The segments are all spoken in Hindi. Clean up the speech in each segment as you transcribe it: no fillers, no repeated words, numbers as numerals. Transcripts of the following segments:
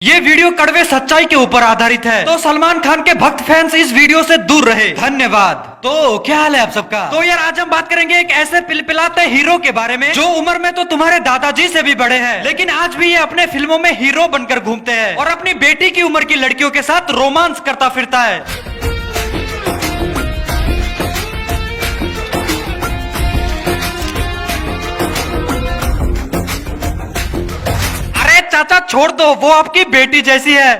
ये वीडियो कड़वे सच्चाई के ऊपर आधारित है, तो सलमान खान के भक्त फैंस इस वीडियो से दूर रहे। धन्यवाद। तो क्या हाल है आप सबका? तो यार आज हम बात करेंगे एक ऐसे पिलपिलाते हीरो के बारे में जो उम्र में तो तुम्हारे दादाजी से भी बड़े हैं, लेकिन आज भी ये अपने फिल्मों में हीरो बनकर घूमते हैं और अपनी बेटी की उम्र की लड़कियों के साथ रोमांस करता फिरता है। चाचा छोड़ दो, वो आपकी बेटी जैसी है।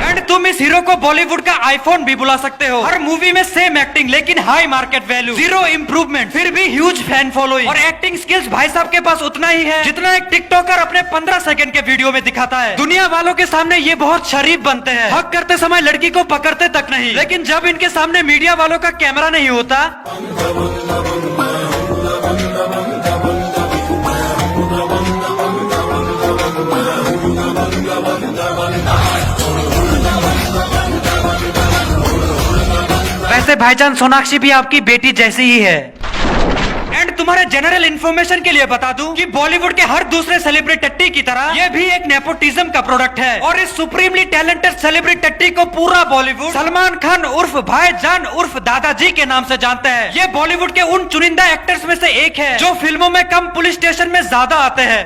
एंड तुम इस हीरो को बॉलीवुड का आईफोन भी बुला सकते हो। हर मूवी में सेम एक्टिंग लेकिन high market value, zero improvement, फिर भी ह्यूज फैन फॉलोइंग और एक्टिंग स्किल्स भाई साहब के पास उतना ही है जितना एक टिकटॉकर अपने 15 सेकंड के वीडियो में दिखाता है। दुनिया वालों के सामने ये बहुत शरीफ बनते हैं, हक करते समय लड़की को पकड़ते तक नहीं, लेकिन जब इनके सामने मीडिया वालों का कैमरा नहीं होता वैसे भाईजान सोनाक्षी भी आपकी बेटी जैसी ही है। एंड तुम्हारे जनरल इन्फॉर्मेशन के लिए बता दूं कि बॉलीवुड के हर दूसरे सेलिब्रिटी की तरह ये भी एक नेपोटिज्म का प्रोडक्ट है और इस सुप्रीमली टैलेंटेड सेलिब्रिटी को पूरा बॉलीवुड सलमान खान उर्फ भाईजान उर्फ दादाजी के नाम से जानते हैं। ये बॉलीवुड के उन चुनिंदा एक्टर्स में से एक है जो फिल्मों में कम, पुलिस स्टेशन में ज्यादा आते हैं।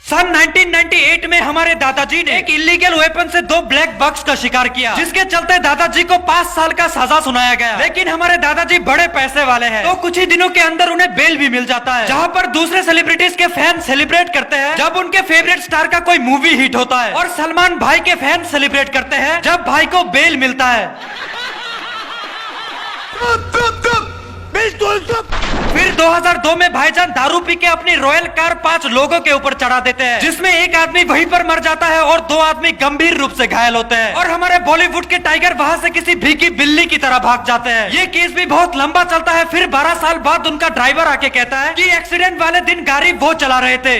सन 1998 में हमारे दादाजी ने एक इलीगल वेपन से 2 ब्लैक बक्स का शिकार किया, जिसके चलते दादाजी को 5 साल का सजा सुनाया गया। लेकिन हमारे दादाजी बड़े पैसे वाले हैं, तो कुछ ही दिनों के अंदर उन्हें बेल भी मिल जाता है, जहां पर दूसरे सेलिब्रिटीज के फैन सेलिब्रेट करते हैं जब उनके फेवरेट स्टार का कोई मूवी हिट होता है, और सलमान भाई के फैन सेलिब्रेट करते हैं जब भाई को बेल मिलता है। फिर 2002 में भाईजान दारू पी के अपनी रॉयल कार 5 लोगों के ऊपर चढ़ा देते हैं, जिसमें एक आदमी वहीं पर मर जाता है और 2 आदमी गंभीर रूप से घायल होते हैं। और हमारे बॉलीवुड के टाइगर वहां से किसी भीगी बिल्ली की तरह भाग जाते हैं। ये केस भी बहुत लंबा चलता है। फिर 12 साल बाद उनका ड्राइवर आके कहता है कि एक्सीडेंट वाले दिन गाड़ी वो चला रहे थे।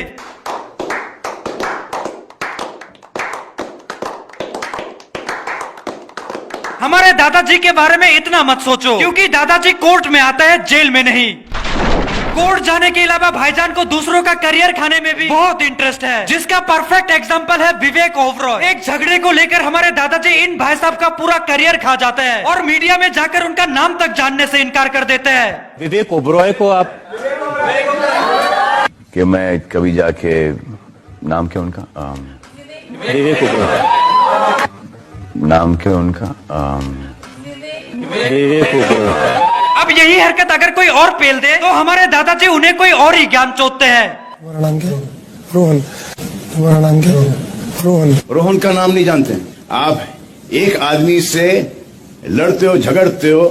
हमारे दादाजी के बारे में इतना मत सोचो, क्योंकि दादाजी कोर्ट में आते हैं, जेल में नहीं। कोर्ट जाने के अलावा भाईजान को दूसरों का करियर खाने में भी बहुत इंटरेस्ट है, जिसका परफेक्ट एग्जांपल है विवेक ओबरॉय। एक झगड़े को लेकर हमारे दादाजी इन भाई साहब का पूरा करियर खा जाते हैं और मीडिया में जाकर उनका नाम तक जानने से इनकार कर देते हैं। विवेक ओबरॉय को आप कि मैं कभी जाके नाम क्या उनका विवेक ओबरॉय, नाम क्या उनका विवेक ओबरॉय। अब यही हरकत अगर कोई और पेल दे तो हमारे दादाजी उन्हें कोई और ही ज्ञान चोतते हैं। तुम्हारा नाम क्या? रोहन। तुम्हारा नाम क्या? रोहन। रोहन का नाम नहीं जानते? आप एक आदमी से लड़ते हो, झगड़ते हो,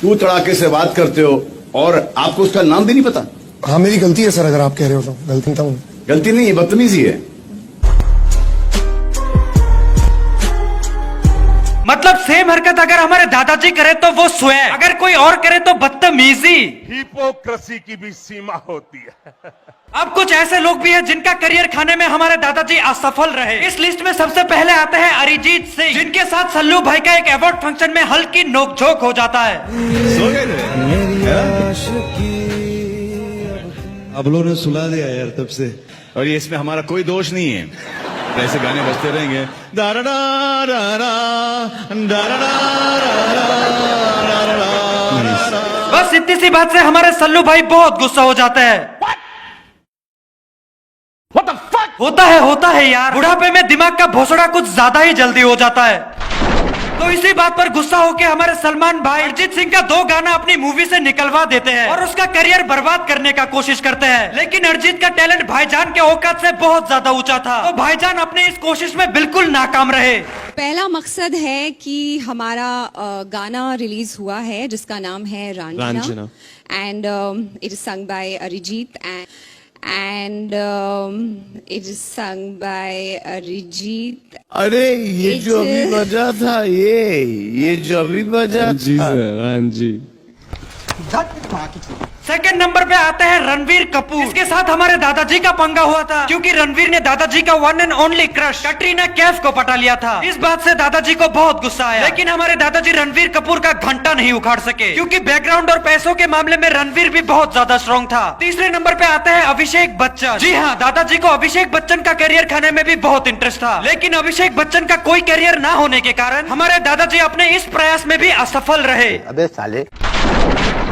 तू तड़ाके से बात करते हो और आपको उसका नाम भी नहीं पता? हाँ मेरी गलती है सर, अगर आप कह रहे हो तो गलती था। गलती नहीं है, बदतमीजी है। मतलब सेम हरकत अगर हमारे दादाजी करे तो वो स्वैग, अगर कोई और करे तो बदतमीजी। हिपोक्रेसी की भी सीमा होती है। अब कुछ ऐसे लोग भी हैं जिनका करियर खाने में हमारे दादाजी असफल रहे। इस लिस्ट में सबसे पहले आते हैं अरिजीत सिंह, जिनके साथ सल्लू भाई का एक अवार्ड फंक्शन में हल्की नोकझोंक हो जाता है। अब लोगों ने सुला दिया यार तब से, और ये इसमें हमारा कोई दोष नहीं है। ऐसे गाने बजते रहेंगे, बस इतनी सी बात से हमारे सल्लू भाई बहुत गुस्सा हो जाते हैं। होता है यार, बुढ़ापे में दिमाग का भोसड़ा कुछ ज्यादा ही जल्दी हो जाता है। तो इसी बात पर गुस्सा होकर हमारे सलमान भाई अरिजीत सिंह का 2 गाना अपनी मूवी से निकलवा देते हैं और उसका करियर बर्बाद करने का कोशिश करते हैं। लेकिन अरिजीत का टैलेंट भाईजान के औकात से बहुत ज्यादा ऊंचा था, तो भाईजान अपने इस कोशिश में बिल्कुल नाकाम रहे। पहला मकसद है कि हमारा गाना रिलीज हुआ है जिसका नाम है Raanjhanaa, and it is sung by Arijit and it is sung by Arijit. अरे ये जो अभी बजा था, ये जो अभी बजा था। जी सर, हाँ जी। सेकंड नंबर पे आते हैं रणवीर कपूर। इसके साथ हमारे दादाजी का पंगा हुआ था क्योंकि रणवीर ने दादाजी का one and only crush Katrina Kaif को पटा लिया था। इस बात से दादाजी को बहुत गुस्सा आया, लेकिन हमारे दादाजी रणवीर कपूर का घंटा नहीं उखाड़ सके क्योंकि बैकग्राउंड और पैसों के मामले में रणवीर भी बहुत ज्यादा स्ट्रॉन्ग था। तीसरे नंबर पे आते हैं अभिषेक बच्चन। जी हाँ, दादाजी को अभिषेक बच्चन का करियर खाने में भी बहुत इंटरेस्ट था, लेकिन अभिषेक बच्चन का कोई करियर ना होने के कारण हमारे दादाजी अपने इस प्रयास में भी असफल रहे। अबे साले।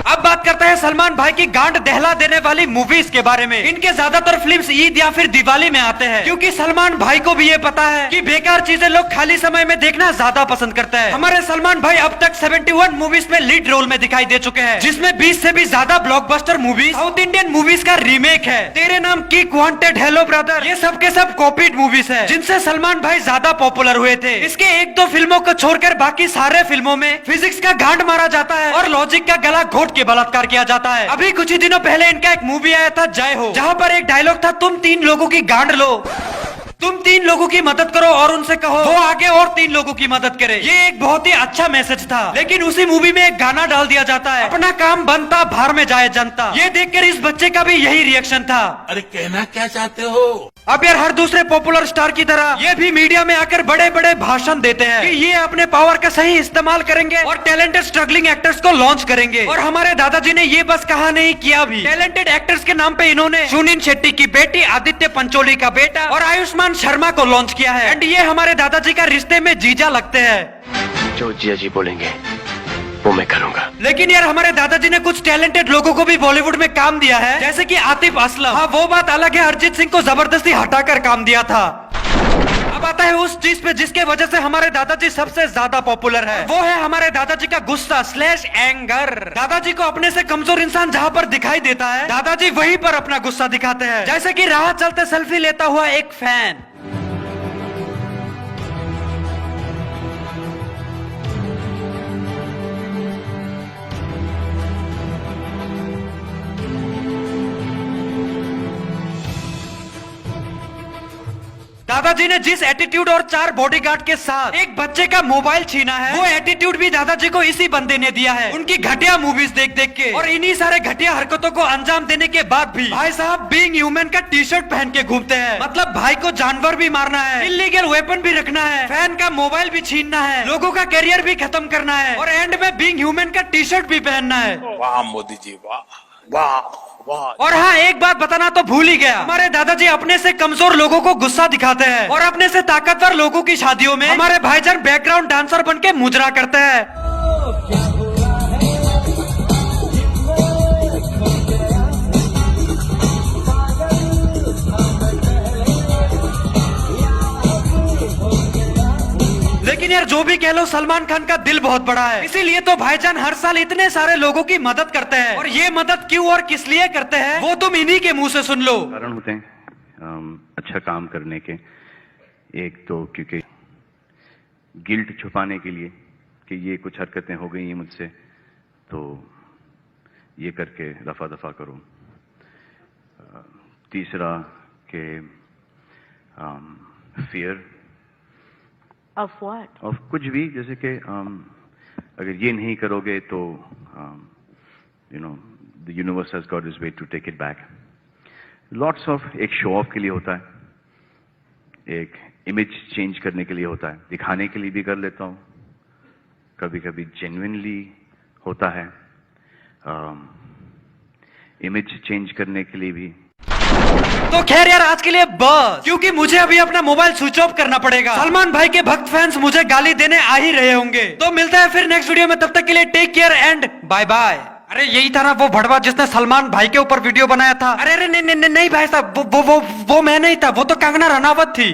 अब बात करते हैं सलमान भाई की गांड दहला देने वाली मूवीज के बारे में। इनके ज्यादातर फिल्म्स ईद या फिर दिवाली में आते हैं क्योंकि सलमान भाई को भी ये पता है कि बेकार चीजें लोग खाली समय में देखना ज्यादा पसंद करते हैं। हमारे सलमान भाई अब तक 71 मूवीज में लीड रोल में दिखाई दे चुके हैं, जिसमें 20 से भी ज्यादा blockbuster movies south Indian movies का रीमेक है। तेरे नाम की, वांटेड, हेलो ब्रदर, ये सब के सब कॉपीड मूवीज है जिनसे सलमान भाई ज्यादा पॉपुलर हुए थे। इसके 1-2 फिल्मों को छोड़कर बाकी सारे फिल्मों में फिजिक्स का गांड मारा जाता है और लॉजिक का गला घोट के बलात्कार किया जाता है। अभी कुछ ही दिनों पहले इनका एक मूवी आया था जय हो, जहाँ पर एक डायलॉग था, तुम 3 लोगों की गांड लो, तुम 3 लोगों की मदद करो और उनसे कहो वो आगे और 3 लोगों की मदद करे। ये एक बहुत ही अच्छा मैसेज था, लेकिन उसी मूवी में एक गाना डाल दिया जाता है, अपना काम बनता भार में जाए जनता। ये देखकर इस बच्चे का भी यही रिएक्शन था। अरे कहना क्या चाहते हो? अब यार हर दूसरे पॉपुलर स्टार की तरह ये भी मीडिया में आकर बड़े बड़े भाषण देते हैं कि ये अपने पावर का सही इस्तेमाल करेंगे और टैलेंटेड स्ट्रगलिंग एक्टर्स को लॉन्च करेंगे। और हमारे दादाजी ने ये बस कहा नहीं, किया भी। टैलेंटेड एक्टर्स के नाम पे इन्होंने सुनील शेट्टी की बेटी, आदित्य पंचोली का बेटा और आयुष्मान शर्मा को लॉन्च किया है। एंड ये हमारे दादाजी का रिश्ते में जीजा लगते हैं। जो जिया जी बोलेंगे वो मैं करूंगा। लेकिन यार हमारे दादाजी ने कुछ टैलेंटेड लोगों को भी बॉलीवुड में काम दिया है, जैसे कि आतिफ असलम। हाँ, वो बात अलग है, अरिजीत सिंह को जबरदस्ती हटाकर काम दिया था। अब आता है उस चीज पे जिसके वजह से हमारे दादाजी सबसे ज्यादा पॉपुलर है, वो है हमारे दादाजी का गुस्सा / एंगर। दादाजी को अपने से कमजोर इंसान जहाँ पर दिखाई देता है, दादाजी वहीं पर अपना गुस्सा दिखाते हैं, जैसे कि राह चलते सेल्फी लेता हुआ एक फैन। दादाजी ने जिस एटीट्यूड और 4 बॉडीगार्ड के साथ एक बच्चे का मोबाइल छीना है, वो एटीट्यूड भी दादाजी को इसी बंदे ने दिया है, उनकी घटिया मूवीज देख देख के। और इन्हीं सारे घटिया हरकतों को अंजाम देने के बाद भी भाई साहब बीइंग ह्यूमन का टी-शर्ट पहन के घूमते हैं। मतलब भाई को जानवर भी मारना है, इल्लीगल वेपन भी रखना है, फैन का मोबाइल भी छीनना है, लोगों का करियर भी खत्म करना है और एंड में बीइंग ह्यूमन का टी-शर्ट भी पहनना है। वाह मोदी जी, वाह वाह वाह। और हाँ, एक बात बताना तो भूल ही गया, हमारे दादाजी अपने से कमजोर लोगों को गुस्सा दिखाते हैं और अपने से ताकतवर लोगों की शादियों में हमारे भाईजान बैकग्राउंड डांसर बन के मुजरा करते हैं। लेकिन यार जो भी कह लो, सलमान खान का दिल बहुत बड़ा है, इसीलिए तो भाईजान हर साल इतने सारे लोगों की मदद करते हैं। और ये मदद क्यों और किस लिए करते हैं, वो तुम इन्हीं के मुंह से सुन लो। कारण होते हैं अच्छा काम करने के। एक तो क्योंकि गिल्ट छुपाने के लिए कि ये कुछ हरकतें हो गई हैं मुझसे, तो ये करके रफा दफा करो। तीसरा के फियर Of what? और कुछ भी, जैसे कि अगर ये नहीं करोगे तो you know the universe has got its way to take it back. Lots of एक शो ऑफ के लिए होता है, एक इमेज चेंज करने के लिए होता है, दिखाने के लिए भी कर लेता हूँ, कभी कभी जेन्युइनली होता है इमेज चेंज करने के लिए भी। तो खैर यार आज के लिए बस, क्योंकि मुझे अभी अपना मोबाइल स्विच ऑफ करना पड़ेगा। सलमान भाई के भक्त फैंस मुझे गाली देने आ ही रहे होंगे, तो मिलता है फिर नेक्स्ट वीडियो में। तब तक के लिए take care and bye bye. अरे यही था ना वो भड़वा जिसने सलमान भाई के ऊपर वीडियो बनाया था? अरे नहीं भाई साहब, वो मैं नहीं था, वो तो कंगना रनावत थी।